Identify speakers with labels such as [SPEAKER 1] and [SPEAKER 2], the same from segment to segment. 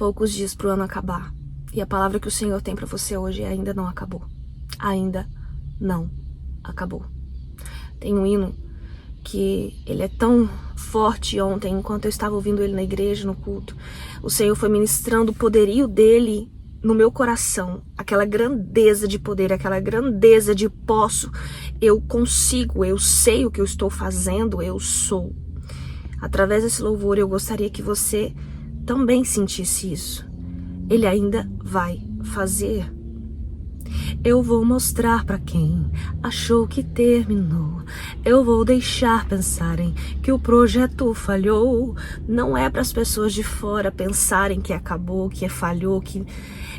[SPEAKER 1] poucos dias para o ano acabar. E a palavra que o Senhor tem para você hoje é: ainda não acabou. Ainda não acabou. Tem um hino que ele é tão forte. Ontem, enquanto eu estava ouvindo ele na igreja, no culto, o Senhor foi ministrando o poderio dele no meu coração. Aquela grandeza de poder, aquela grandeza de posso. Eu consigo, eu sei o que eu estou fazendo, eu sou. Através desse louvor, eu gostaria que você também sentisse isso. Ele ainda vai fazer. Eu vou mostrar pra quem achou que terminou. Eu vou deixar pensarem que o projeto falhou. Não é para as pessoas de fora pensarem que acabou, que falhou, que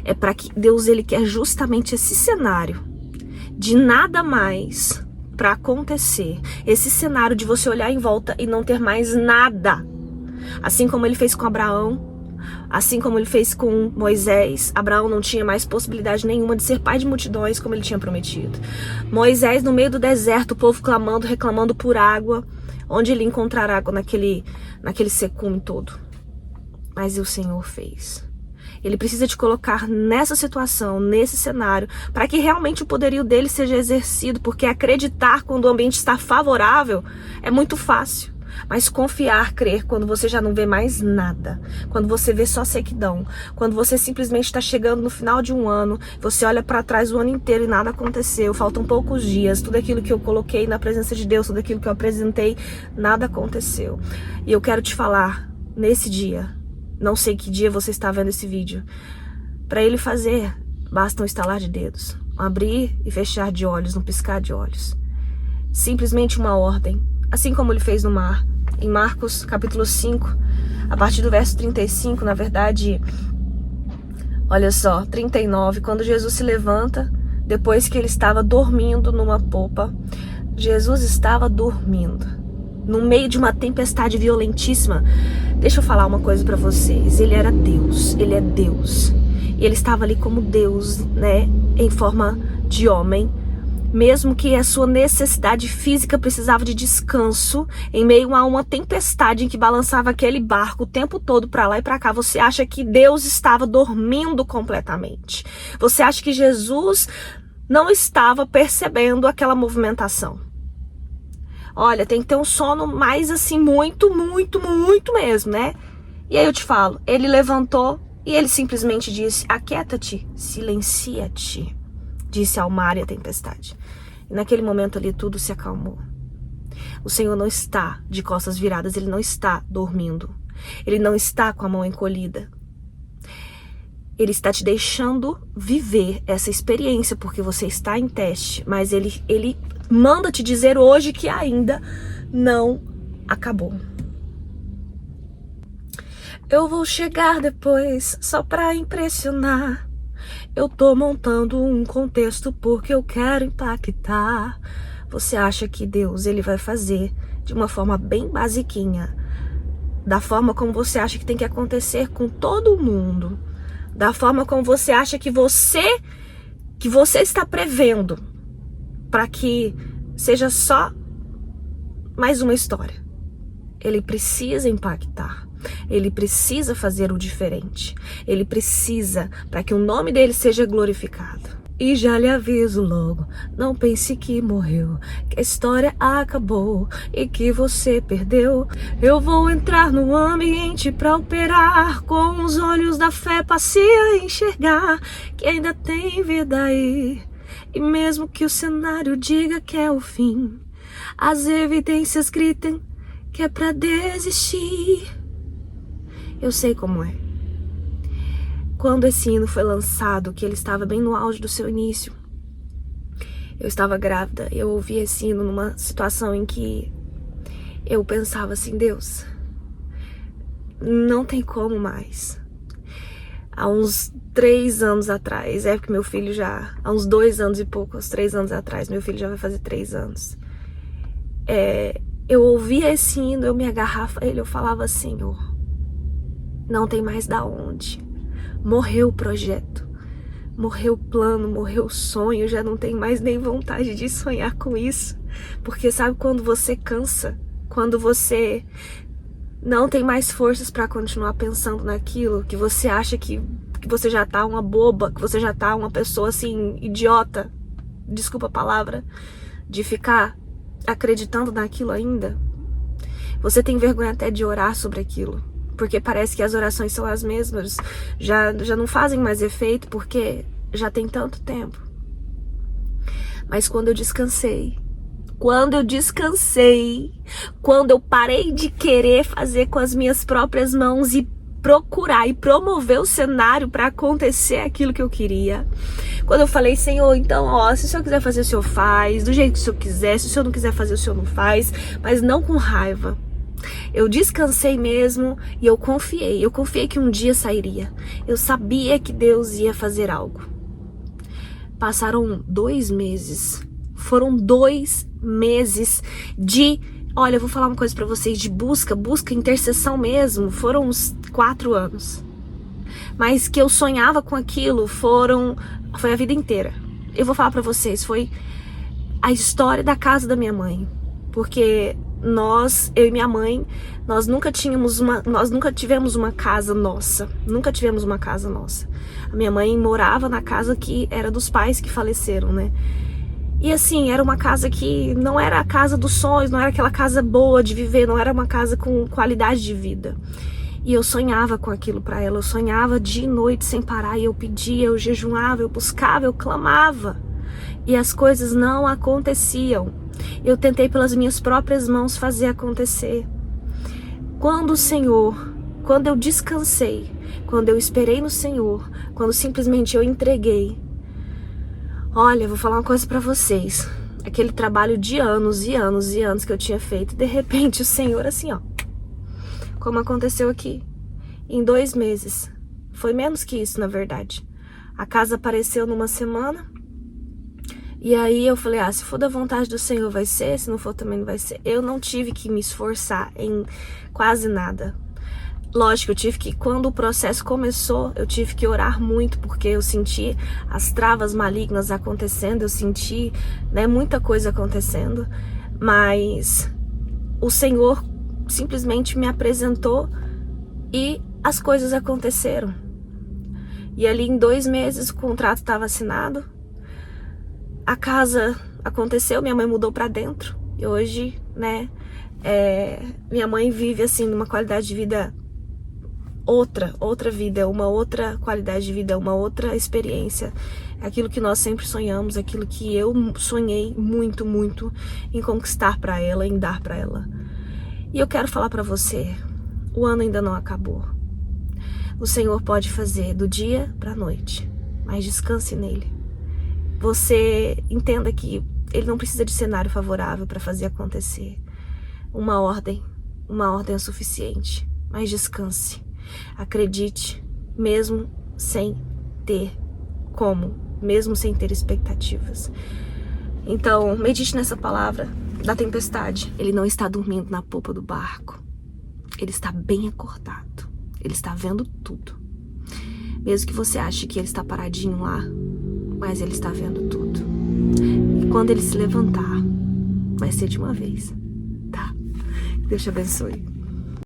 [SPEAKER 1] é para que Deus, ele quer justamente esse cenário de nada mais para acontecer. Esse cenário de você olhar em volta e não ter mais nada. Assim como ele fez com Abraão, assim como ele fez com Moisés. Abraão não tinha mais possibilidade nenhuma de ser pai de multidões como ele tinha prometido. Moisés no meio do deserto, o povo clamando, reclamando por água. Onde ele encontrar água naquele secume todo. Mas o Senhor fez. Ele precisa te colocar nessa situação, nesse cenário, para que realmente o poderio dele seja exercido, porque acreditar quando o ambiente está favorável é muito fácil. Mas confiar, crer, quando você já não vê mais nada, quando você vê só sequidão, quando você simplesmente está chegando no final de um ano, você olha para trás o ano inteiro e nada aconteceu, faltam poucos dias, tudo aquilo que eu coloquei na presença de Deus, tudo aquilo que eu apresentei, nada aconteceu. E eu quero te falar, nesse dia, não sei que dia você está vendo esse vídeo, para ele fazer, basta um estalar de dedos, um abrir e fechar de olhos, um piscar de olhos. Simplesmente uma ordem, assim como ele fez no mar. Em Marcos capítulo 5, a partir do verso 35, na verdade, olha só, 39, quando Jesus se levanta, depois que ele estava dormindo numa popa, Jesus estava dormindo, no meio de uma tempestade violentíssima. Deixa eu falar uma coisa pra vocês, ele era Deus, ele é Deus, e ele estava ali como Deus, né, em forma de homem, mesmo que a sua necessidade física precisava de descanso, em meio a uma tempestade em que balançava aquele barco o tempo todo para lá e para cá, você acha que Deus estava dormindo completamente? Você acha que Jesus não estava percebendo aquela movimentação? Olha, tem que ter um sono mais assim, muito mesmo, né? E aí eu te falo, ele levantou e ele simplesmente disse: aquieta-te, silencia-te. Disse ao mar e à tempestade. E naquele momento ali tudo se acalmou. O Senhor não está de costas viradas, ele não está dormindo. Ele não está com a mão encolhida. Ele está te deixando viver essa experiência porque você está em teste, mas ele manda te dizer hoje que ainda não acabou. Eu vou chegar depois só pra impressionar. Eu tô montando um contexto porque eu quero impactar. Você acha que Deus, ele vai fazer de uma forma bem basiquinha, da forma como você acha que tem que acontecer com todo mundo, da forma como você acha que você está prevendo, para que seja só mais uma história. Ele precisa impactar. Ele precisa fazer o diferente. Ele precisa para que o nome dele seja glorificado. E já lhe aviso logo, não pense que morreu, que a história acabou e que você perdeu. Eu vou entrar no ambiente para operar, com os olhos da fé passei a enxergar que ainda tem vida aí. E mesmo que o cenário diga que é o fim, as evidências gritam que é para desistir. Eu sei como é. Quando esse hino foi lançado, que ele estava bem no auge do seu início, eu estava grávida, eu ouvi esse hino numa situação em que eu pensava assim: Deus, não tem como mais. Há uns 3 anos atrás, é porque meu filho já, há uns 2 anos e pouco, uns 3 anos atrás, meu filho já vai fazer 3 anos. Eu ouvia esse hino, eu me agarrava a ele, eu falava: Senhor, não tem mais da onde. Morreu o projeto, morreu o plano, morreu o sonho, já não tem mais nem vontade de sonhar com isso. Porque sabe quando você cansa, quando você não tem mais forças para continuar pensando naquilo, que você acha que você já tá uma boba, que você já tá uma pessoa assim, idiota, desculpa a palavra, de ficar acreditando naquilo ainda. Você tem vergonha até de orar sobre aquilo, porque parece que as orações são as mesmas, já não fazem mais efeito, porque já tem tanto tempo. Mas quando eu descansei, quando eu parei de querer fazer com as minhas próprias mãos e procurar e promover o cenário para acontecer aquilo que eu queria. Quando eu falei, Senhor, então, ó, se o Senhor quiser fazer, o Senhor faz, do jeito que o Senhor quiser, se o Senhor não quiser fazer, o Senhor não faz, mas não com raiva. Eu descansei mesmo e eu confiei que um dia sairia. Eu sabia que Deus ia fazer algo. Passaram 2 meses. Foram 2 meses de, olha, eu vou falar uma coisa pra vocês, de busca, intercessão mesmo. Foram uns 4 anos. Mas que eu sonhava com aquilo foi a vida inteira. Eu vou falar pra vocês, foi a história da casa da minha mãe. Porque eu e minha mãe, nós nunca tivemos uma casa nossa. Nunca tivemos uma casa nossa. A minha mãe morava na casa que era dos pais que faleceram, né? E assim, era uma casa que não era a casa dos sonhos, não era aquela casa boa de viver, não era uma casa com qualidade de vida. E eu sonhava com aquilo pra ela, eu sonhava dia e noite sem parar, e eu pedia, eu jejuava, eu buscava, eu clamava. E as coisas não aconteciam. Eu tentei pelas minhas próprias mãos fazer acontecer. Quando eu descansei, quando eu esperei no Senhor, quando simplesmente eu entreguei, olha, eu vou falar uma coisa pra vocês. Aquele trabalho de anos e anos e anos que eu tinha feito, de repente o Senhor assim, ó, como aconteceu aqui, em 2 meses, foi menos que isso na verdade. A casa apareceu numa semana, e aí eu falei, se for da vontade do Senhor vai ser, se não for também não vai ser. Eu não tive que me esforçar em quase nada. Lógico, eu tive que, quando o processo começou, eu tive que orar muito, porque eu senti as travas malignas acontecendo, eu senti, né, muita coisa acontecendo, mas o Senhor simplesmente me apresentou e as coisas aconteceram. E ali em 2 meses o contrato estava assinado, a casa aconteceu, minha mãe mudou pra dentro, e hoje, né, minha mãe vive assim numa qualidade de vida outra vida, uma outra qualidade de vida, uma outra experiência. Aquilo que nós sempre sonhamos, aquilo que eu sonhei muito, muito em conquistar pra ela, em dar pra ela. E eu quero falar pra você, o ano ainda não acabou. O Senhor pode fazer do dia pra noite, mas descanse nele. Você entenda que ele não precisa de cenário favorável para fazer acontecer. Uma ordem é o suficiente, mas descanse. Acredite, mesmo sem ter como, mesmo sem ter expectativas. Então, medite nessa palavra da tempestade. Ele não está dormindo na popa do barco. Ele está bem acordado. Ele está vendo tudo. Mesmo que você ache que ele está paradinho lá, mas ele está vendo tudo. E quando ele se levantar, vai ser de uma vez, tá? Deus te abençoe.